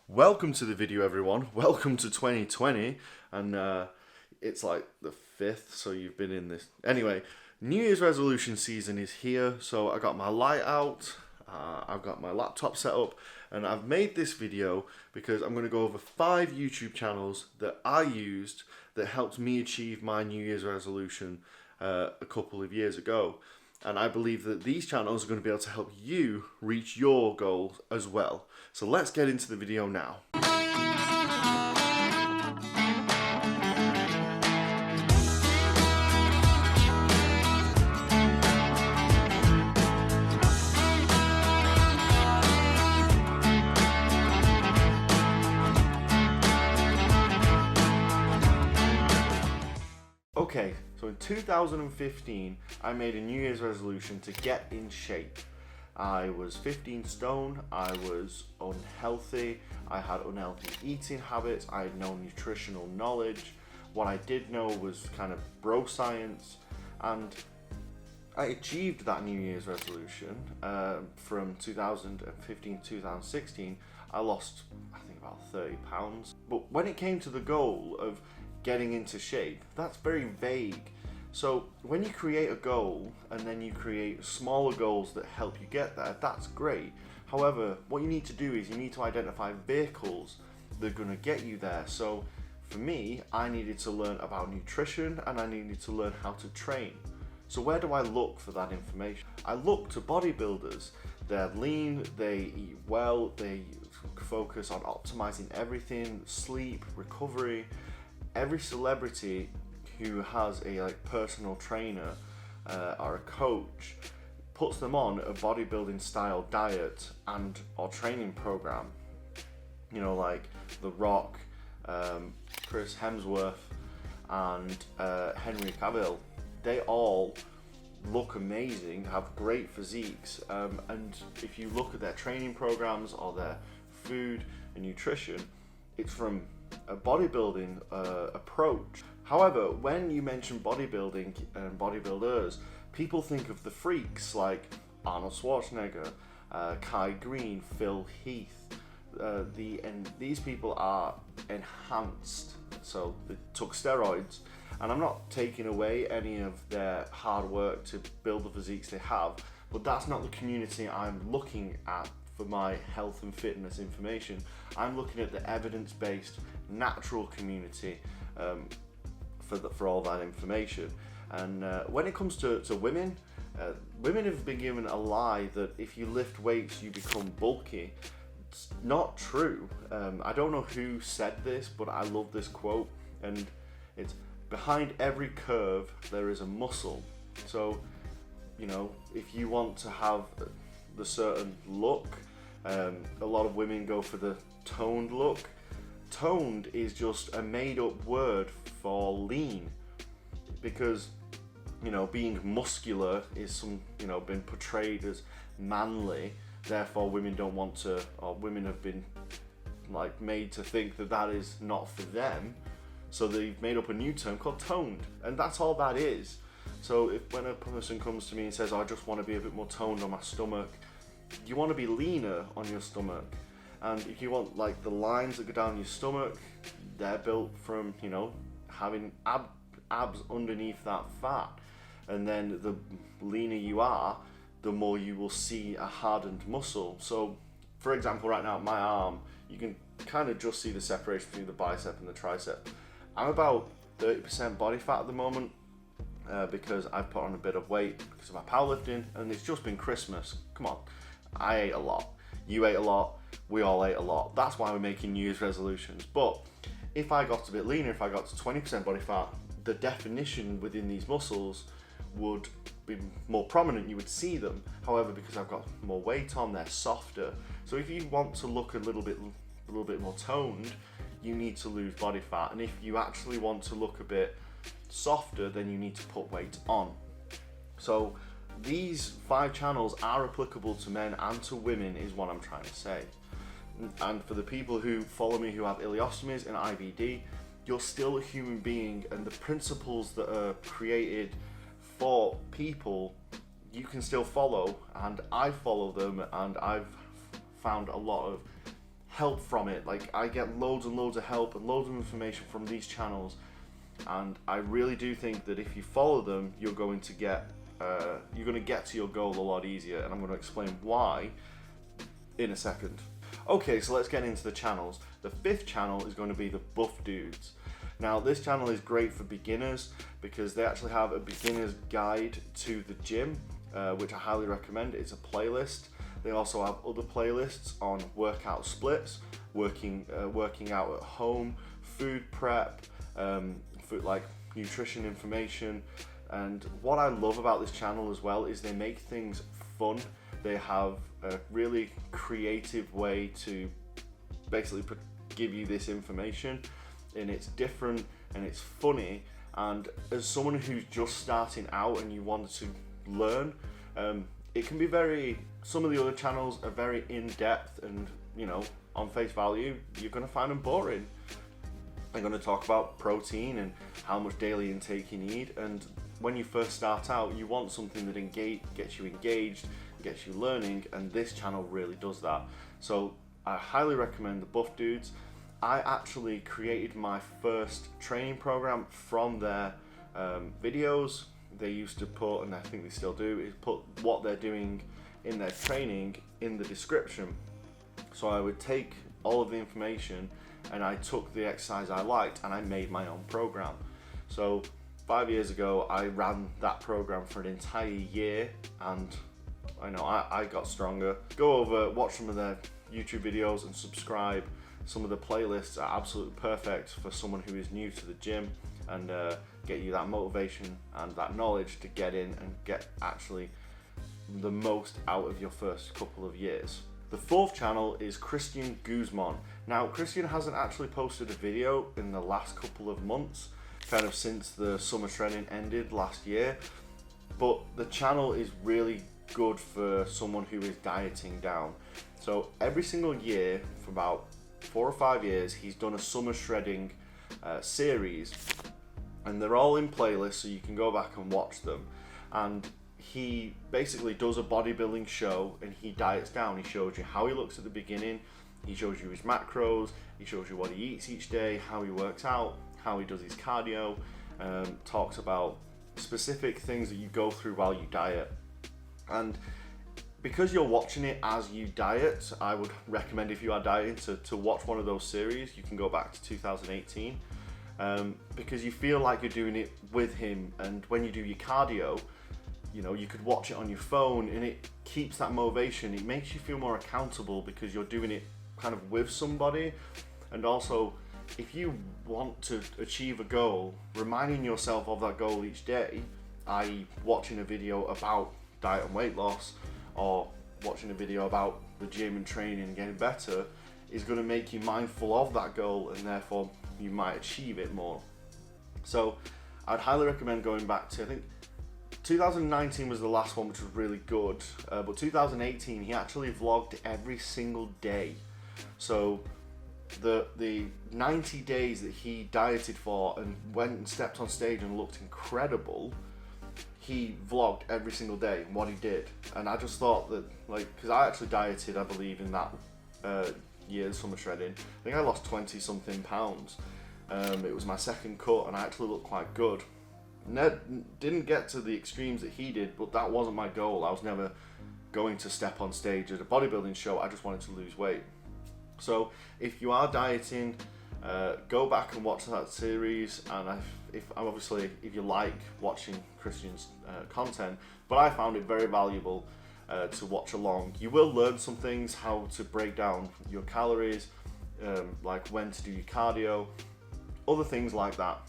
Welcome to the video, everyone. Welcome to 2020, and it's like the 5th, so you've been in this. Anyway, New Year's resolution season is here, so I got my light out, I've got my laptop set up, and I've made this video because I'm going to go over 5 YouTube channels that I used that helped me achieve my New Year's resolution a couple of years ago. And I believe that these channels are going to be able to help you reach your goals as well. So let's get into the video now. Okay, so in 2015, I made a New Year's resolution to get in shape. I was 15 stone, I was unhealthy, I had unhealthy eating habits, I had no nutritional knowledge. What I did know was kind of bro science, and I achieved that New Year's resolution from 2015 to 2016. I lost, I think, about 30 pounds. But when it came to the goal of getting into shape, that's very vague. So when you create a goal and then you create smaller goals that help you get there, that's great. However, what you need to do is you need to identify vehicles that are going to get you there. So for me, I needed to learn about nutrition and I needed to learn how to train. So where do I look for that information? I look to bodybuilders. They're lean, they eat well, they focus on optimizing everything, sleep, recovery. Every celebrity who has a personal trainer or a coach puts them on a bodybuilding style diet and or training program. You know, like The Rock, Chris Hemsworth, and Henry Cavill. They all look amazing, have great physiques, and if you look at their training programs or their food and nutrition, it's from a bodybuilding approach. However, when you mention bodybuilding and bodybuilders, people think of the freaks like Arnold Schwarzenegger, Kai Green, Phil Heath. And these people are enhanced, so they took steroids. And I'm not taking away any of their hard work to build the physiques they have, but that's not the community I'm looking at for my health and fitness information. I'm looking at the evidence-based natural community for all that information. And when it comes to women, women have been given a lie that if you lift weights you become bulky. It's not true. I don't know who said this, but I love this quote, and it's behind every curve there is a muscle. So, you know, if you want to have the certain look, a lot of women go for the toned look. Toned is just a made-up word for lean, because, you know, being muscular is been portrayed as manly. Therefore, women don't want to, or women have been made to think that that is not for them. So they've made up a new term called toned, and that's all that is. So when a person comes to me and says, "I just want to be a bit more toned on my stomach," you want to be leaner on your stomach. And if you want the lines that go down your stomach, they're built from, you know, having abs underneath that fat. And then the leaner you are, the more you will see a hardened muscle. So for example, right now my arm, you can kind of just see the separation between the bicep and the tricep. I'm about 30% body fat at the moment because I've put on a bit of weight because of my powerlifting, and it's just been Christmas. Come on, I ate a lot, you ate a lot, we all ate a lot. That's why we're making New Year's resolutions. But if I got a bit leaner, if I got to 20% body fat, the definition within these muscles would be more prominent, you would see them. However, because I've got more weight on, they're softer. So if you want to look a little bit more toned, you need to lose body fat. And if you actually want to look a bit softer, then you need to put weight on. So these 5 channels are applicable to men and to women, is what I'm trying to say. And for the people who follow me who have ileostomies and IBD, you're still a human being, and the principles that are created for people, you can still follow, and I follow them, and I've found a lot of help from it. Like, I get loads and loads of help and loads of information from these channels, and I really do think that if you follow them, you're going to get to your goal a lot easier, and I'm going to explain why in a second. Okay, so let's get into the channels. The 5th channel is going to be the Buff Dudes. Now, this channel is great for beginners because they actually have a beginner's guide to the gym, which I highly recommend. It's a playlist. They also have other playlists on workout splits, working out at home, food prep, food like nutrition information. And what I love about this channel as well is they make things fun. They have a really creative way to basically give you this information, and it's different and it's funny. And as someone who's just starting out and you want to learn, it can be some of the other channels are very in-depth, and on face value you're going to find them boring. They're going to talk about protein and how much daily intake you need, and when you first start out you want something that gets you engaged, gets you learning, and this channel really does that. So I highly recommend the Buff Dudes. I actually created my first training program from their videos. They used to put, and I think they still do, is put what they're doing in their training in the description. So I would take all of the information and I took the exercise I liked and I made my own program. So 5 years ago I ran that program for an entire year, and I got stronger. Go over, watch some of their YouTube videos and subscribe. Some of the playlists are absolutely perfect for someone who is new to the gym, and get you that motivation and that knowledge to get in and get actually the most out of your first couple of years. The 4th channel is Christian Guzman. Now, Christian hasn't actually posted a video in the last couple of months, kind of since the summer training ended last year, but the channel is really good for someone who is dieting down. So every single year for about 4 or 5 years he's done a summer shredding series, and they're all in playlists so you can go back and watch them. And he basically does a bodybuilding show and he diets down. He shows you how he looks at the beginning, he shows you his macros, he shows you what he eats each day, how he works out, how he does his cardio, talks about specific things that you go through while you diet. And because you're watching it as you diet, I would recommend, if you are dieting, to watch one of those series. You can go back to 2018, because you feel like you're doing it with him. And when you do your cardio, you could watch it on your phone, and it keeps that motivation. It makes you feel more accountable because you're doing it kind of with somebody. And also, if you want to achieve a goal, reminding yourself of that goal each day, i.e. watching a video about diet and weight loss, or watching a video about the gym and training and getting better, is going to make you mindful of that goal, and therefore you might achieve it more. So I'd highly recommend going back to, I think 2019 was the last one, which was really good, but 2018 he actually vlogged every single day. So the 90 days that he dieted for and went and stepped on stage and looked incredible, he vlogged every single day what he did. And I just thought that, because I actually dieted, I believe, in that year's summer shredding. I think I lost 20 something pounds. It was my second cut and I actually looked quite good. Didn't get to the extremes that he did, but that wasn't my goal. I was never going to step on stage at a bodybuilding show. I just wanted to lose weight. So if you are dieting, go back and watch that series. And if you like watching Christian's content, but I found it very valuable to watch along. You will learn some things, how to break down your calories, like when to do your cardio, other things like that.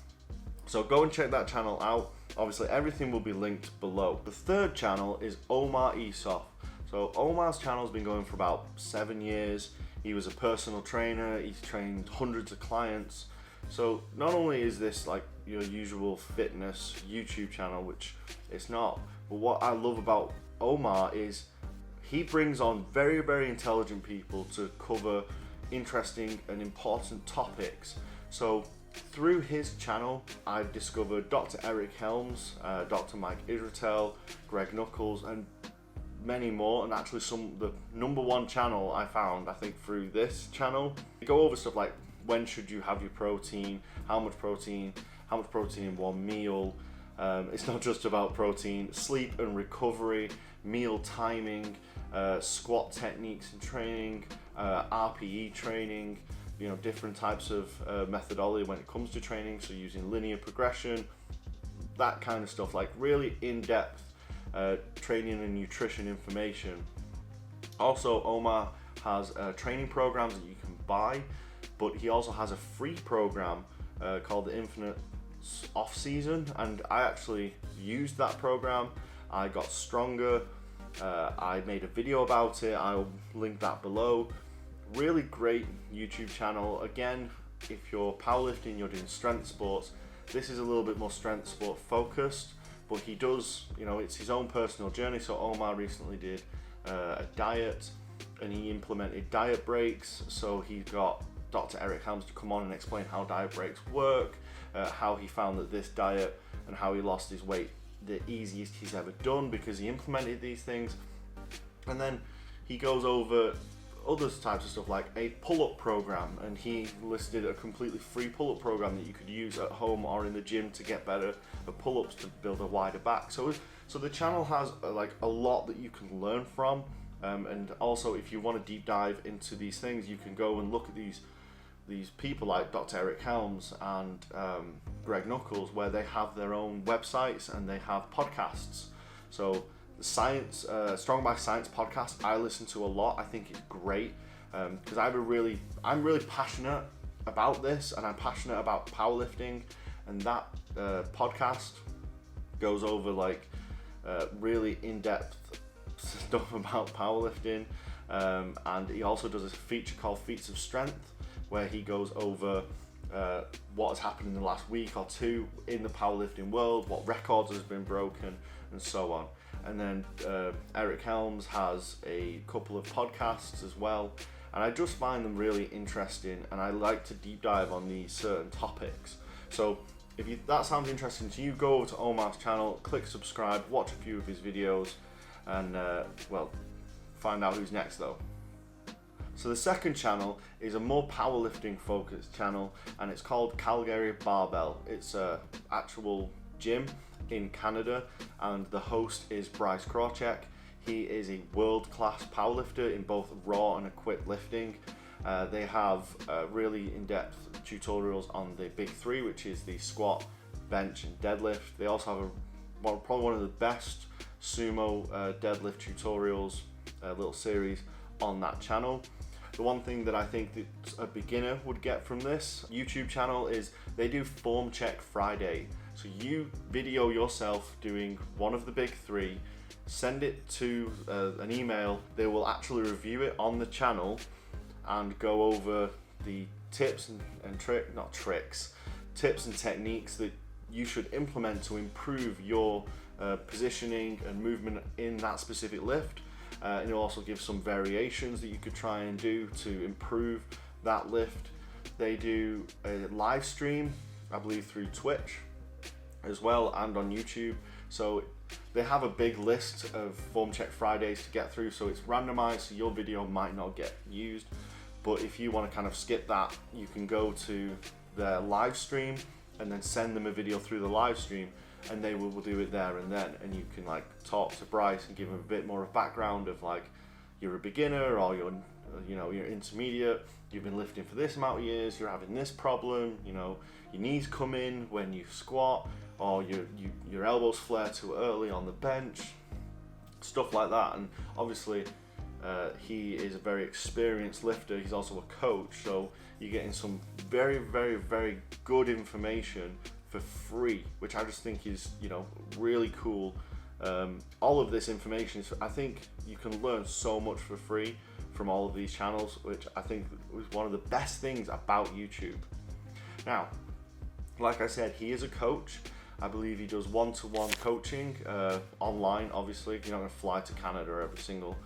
So go and check that channel out. Obviously everything will be linked below. The 3rd channel is Ouma Esop. So Ouma's channel has been going for about 7 years. He was a personal trainer, he's trained hundreds of clients. So not only is this like your usual fitness YouTube channel, which it's not, but what I love about Ouma is he brings on very, very intelligent people to cover interesting and important topics. So through his channel, I've discovered Dr. Eric Helms, Dr. Mike Israetel, Greg Knuckles, and many more, and actually the number one channel I found, I think, through this channel. They go over stuff like when should you have your protein, how much protein in one meal. It's not just about protein, sleep and recovery, meal timing, squat techniques and training, RPE training, different types of methodology when it comes to training, so using linear progression, that kind of stuff, like really in-depth training and nutrition information. Also, Ouma has training programs that you can buy, but he also has a free program called the Infinite Off Season, and I actually used that program. I got stronger. I made a video about it. I'll link that below. Really great YouTube channel. Again, if you're powerlifting, you're doing strength sports, this is a little bit more strength sport focused, but he does, it's his own personal journey. So Ouma recently did a diet, and he implemented diet breaks. So he got Dr. Eric Helms to come on and explain how diet breaks work, how he found that this diet and how he lost his weight the easiest he's ever done because he implemented these things. And then he goes over other types of stuff like a pull-up program, and he listed a completely free pull-up program that you could use at home or in the gym to get better at pull-ups to build a wider back. So the channel has like a lot that you can learn from, and also if you want to deep dive into these things, you can go and look at these people like Dr. Eric Helms and Greg Nuckols, where they have their own websites and they have podcasts. So the Science, Strong by Science podcast, I listen to a lot. I think it's great because I'm really passionate about this, and I'm passionate about powerlifting, and that podcast goes over like really in-depth stuff about powerlifting, and he also does a feature called Feats of Strength, where he goes over what has happened in the last week or two in the powerlifting world, what records has been broken, and so on. And then Eric Helms has a couple of podcasts as well, and I just find them really interesting, and I like to deep dive on these certain topics. So if that sounds interesting to you, go over to Ouma's channel, click subscribe, watch a few of his videos, and find out who's next though. So the second channel is a more powerlifting focused channel, and it's called Calgary Barbell. It's a actual gym in Canada, and the host is Bryce Krawcheck. He is a world-class powerlifter in both raw and equipped lifting. They have really in-depth tutorials on the big three, which is the squat, bench, and deadlift. They also have probably one of the best sumo deadlift tutorials, little series on that channel. The one thing that I think that a beginner would get from this YouTube channel is they do Form Check Friday. So you video yourself doing one of the big three, send it to an email. They will actually review it on the channel and go over the tips and tips and techniques that you should implement to improve your positioning and movement in that specific lift. And it'll also give some variations that you could try and do to improve that lift. They do a live stream, I believe, through Twitch as well, and on YouTube. So they have a big list of Form Check Fridays to get through, so it's randomized, so your video might not get used. But if you want to kind of skip that, you can go to their live stream and then send them a video through the live stream, and they will do it there and then, and you can like talk to Bryce and give him a bit more of background of like, you're a beginner or you're intermediate, you've been lifting for this amount of years, you're having this problem, your knees come in when you squat, or your elbows flare too early on the bench, stuff like that. And obviously he is a very experienced lifter. He's also a coach, so you're getting some very, very, very good information for free, which I just think is really cool. All of this information is, I think you can learn so much for free from all of these channels, which I think was one of the best things about YouTube. Now, like I said, he is a coach. I believe he does one-to-one coaching online. Obviously, you're not going to fly to Canada every single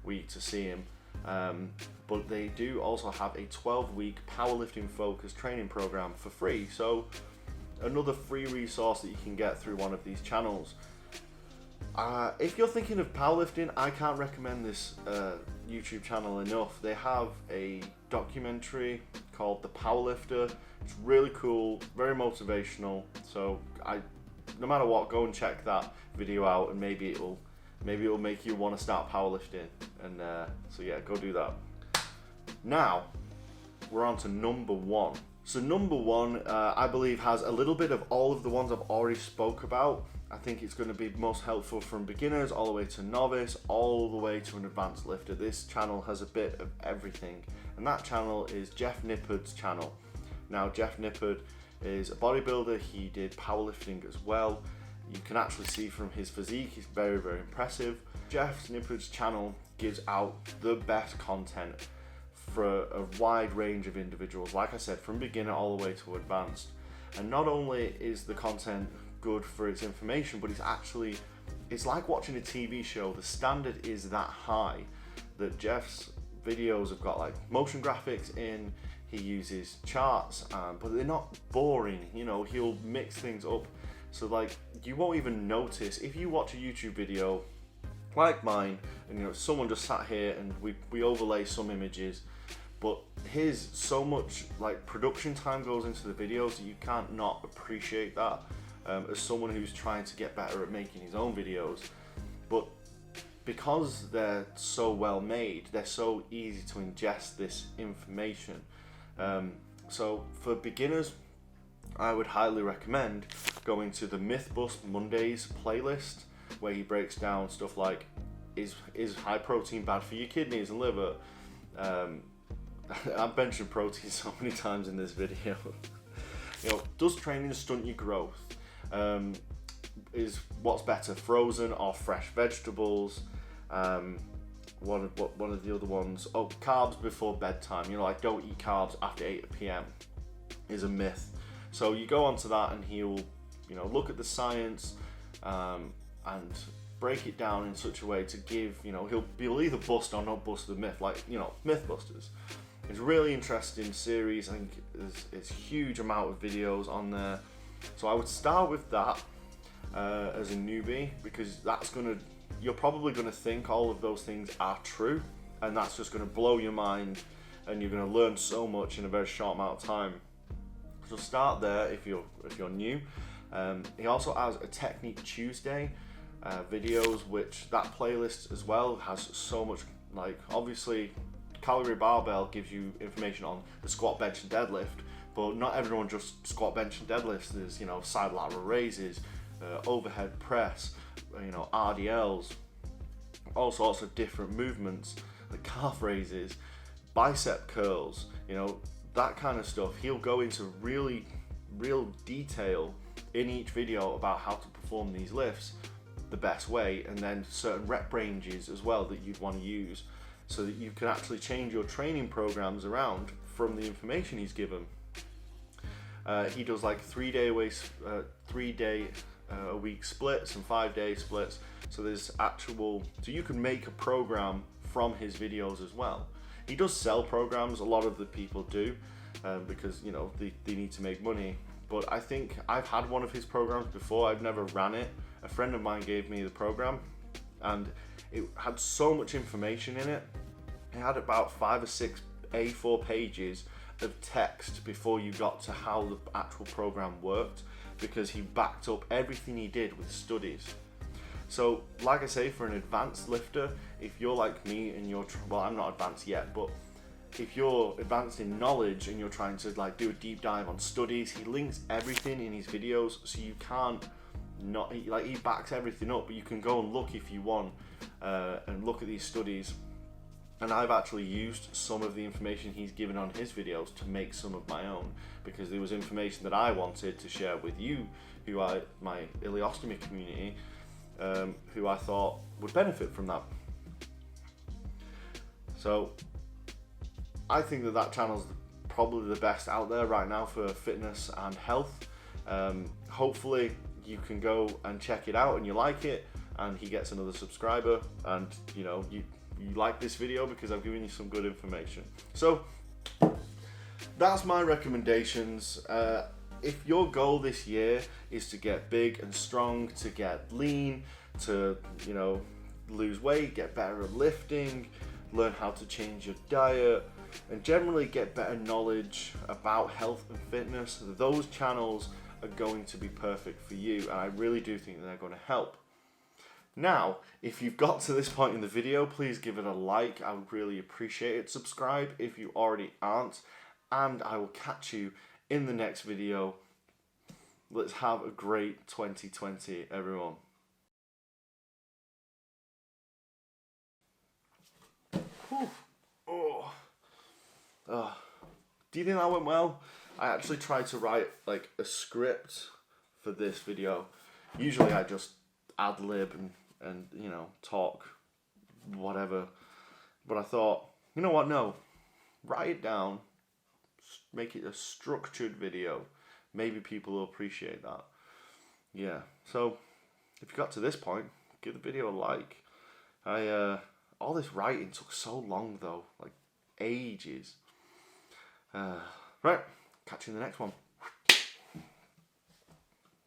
week to see him, but they do also have a 12-week powerlifting focused training program for free. So another free resource that you can get through one of these channels. If you're thinking of powerlifting, I can't recommend this YouTube channel enough. They have a documentary called The Powerlifter. It's really cool, very motivational. So no matter what, go and check that video out, and maybe it'll make you want to start powerlifting. And so yeah, go do that. Now we're on to number one. So number one, I believe, has a little bit of all of the ones I've already spoke about. I think it's going to be most helpful from beginners all the way to novice, all the way to an advanced lifter. This channel has a bit of everything, and that channel is Jeff Nippert's channel. Now, Jeff Nippert is a bodybuilder. He did powerlifting as well. You can actually see from his physique, he's very, very impressive. Jeff Nippert's channel gives out the best content for a wide range of individuals. Like I said, from beginner all the way to advanced. And not only is the content good for its information, but it's like watching a TV show. The standard is that high that Jeff's videos have got like motion graphics in. He uses charts, but they're not boring. You know, he'll mix things up, so like you won't even notice if you watch a YouTube video like mine, and you know someone just sat here and we overlay some images, but his so much like production time goes into the videos that you can't not appreciate that. As someone who's trying to get better at making his own videos, but because they're so well made, they're so easy to ingest this information. So for beginners, I would highly recommend going to the Mythbust Mondays playlist, where he breaks down stuff like, is high protein bad for your kidneys and liver? I've mentioned protein so many times in this video. You know, does training stunt your growth? Is what's better, frozen or fresh vegetables? One of the other ones, carbs before bedtime. You know, like don't eat carbs after 8 p.m. is a myth. So you go onto that, and he'll, you know, look at the science and break it down in such a way to give, you know, he'll either bust or not bust the myth, like, you know, Mythbusters. It's a really interesting series. I think it's a huge amount of videos on there. So I would start with that as a newbie, because you're probably gonna think all of those things are true, and that's just gonna blow your mind, and you're gonna learn so much in a very short amount of time. So start there if you're new. He also has a Technique Tuesday videos, which that playlist as well has so much, like obviously Calgary Barbell gives you information on the squat, bench and deadlift, but not everyone just squat, bench and deadlifts. There's, you know, side lateral raises, overhead press, you know, RDLs, all sorts of different movements, like calf raises, bicep curls, you know, that kind of stuff. He'll go into real detail in each video about how to perform these lifts the best way, and then certain rep ranges as well that you'd want to use, so that you can actually change your training programs around from the information he's given. He does like 3 day a week splits and 5 day splits. So so you can make a program from his videos as well. He does sell programs, a lot of the people do, because, you know, they need to make money. But I think I've had one of his programs before. I've never ran it. A friend of mine gave me the program, and it had so much information in it. It had about 5 or 6 A4 pages of text before you got to how the actual program worked, because he backed up everything he did with studies. So like I say, for an advanced lifter, if you're like me and well, I'm not advanced yet, but if you're advanced in knowledge and you're trying to like do a deep dive on studies, he links everything in his videos, so you can't he backs everything up, but you can go and look if you want, and look at these studies. And I've actually used some of the information he's given on his videos to make some of my own, because there was information that I wanted to share with you, who are my ileostomy community, who I thought would benefit from that. So I think that channel's probably the best out there right now for fitness and health. Hopefully you can go and check it out and you like it, and he gets another subscriber, and you know, you like this video because I've given you some good information. So that's my recommendations. If your goal this year is to get big and strong, to get lean, to, you know, lose weight, get better at lifting, learn how to change your diet, and generally get better knowledge about health and fitness, those channels are going to be perfect for you, and I really do think they're going to help. Now, if you've got to this point in the video, please give it a like. I would really appreciate it. Subscribe if you already aren't, and I will catch you in the next video. Let's have a great 2020, everyone. Whew. Oh. Do you think that went well? I actually tried to write like a script for this video. Usually I just ad lib and you know, talk whatever, but I thought, you know what, no, write it down, make it a structured video. Maybe people will appreciate that. Yeah, so if you got to this point, give the video a like. All this writing took so long though, like ages. Right, catch you in the next one.